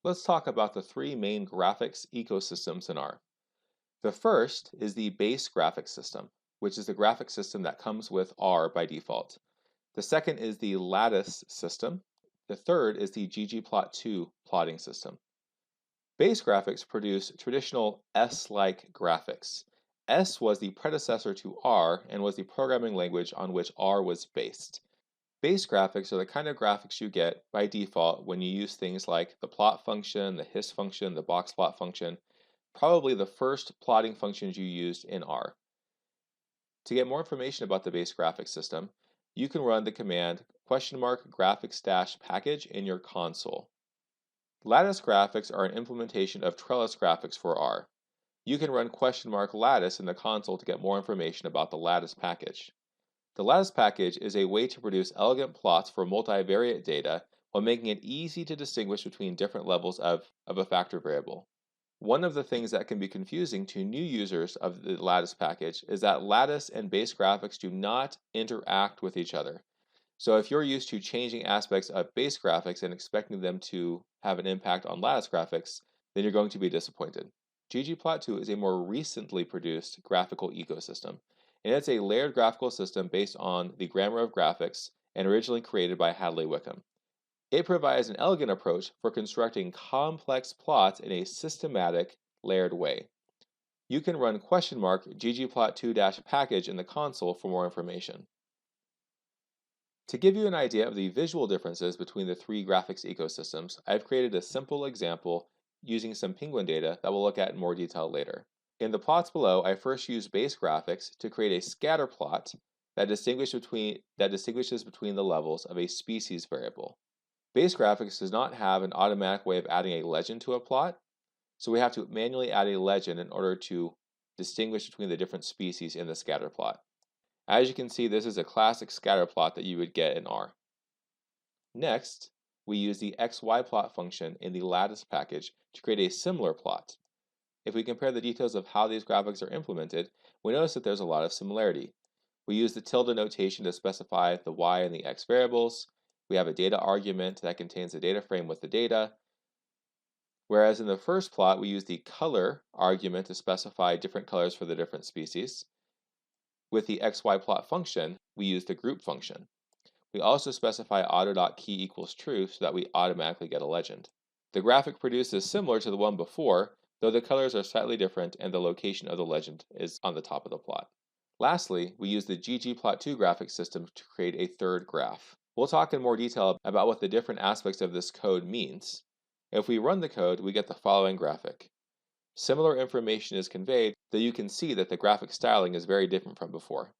Let's talk about the three main graphics ecosystems in R. The first is the base graphics system, which is the graphic system that comes with R by default. The second is the lattice system. The third is the ggplot2 plotting system. Base graphics produce traditional S-like graphics. S was the predecessor to R and was the programming language on which R was based. Base graphics are the kind of graphics you get by default when you use things like the plot function, the his function, the box plot function, probably the first plotting functions you used in R. To get more information about the base graphics system, you can run the command !graphics-package in your console. Lattice graphics are an implementation of trellis graphics for R. You can run !lattice in the console to get more information about the lattice package. The lattice package is a way to produce elegant plots for multivariate data while making it easy to distinguish between different levels of a factor variable. One of the things that can be confusing to new users of the lattice package is that lattice and base graphics do not interact with each other. So if you're used to changing aspects of base graphics and expecting them to have an impact on lattice graphics, then you're going to be disappointed. ggplot2 is a more recently produced graphical ecosystem, and it's a layered graphical system based on the grammar of graphics and originally created by Hadley Wickham. It provides an elegant approach for constructing complex plots in a systematic, layered way. You can run !ggplot2-package in the console for more information. To give you an idea of the visual differences between the three graphics ecosystems, I've created a simple example using some penguin data that we'll look at in more detail later. In the plots below, I first used base graphics to create a scatter plot that distinguishes between the levels of a species variable. Base graphics does not have an automatic way of adding a legend to a plot, so we have to manually add a legend in order to distinguish between the different species in the scatter plot. As you can see, this is a classic scatter plot that you would get in R. Next, we use the xyplot function in the lattice package to create a similar plot. If we compare the details of how these graphics are implemented, we notice that there's a lot of similarity. We use the tilde notation to specify the y and the x variables. We have a data argument that contains a data frame with the data. Whereas in the first plot, we use the color argument to specify different colors for the different species. With the xyplot function, we use the group function. We also specify auto.key equals true so that we automatically get a legend. The graphic produced is similar to the one before, though the colors are slightly different and the location of the legend is on the top of the plot. Lastly, we use the ggplot2 graphic system to create a third graph. We'll talk in more detail about what the different aspects of this code means. If we run the code, we get the following graphic. Similar information is conveyed, though you can see that the graphic styling is very different from before.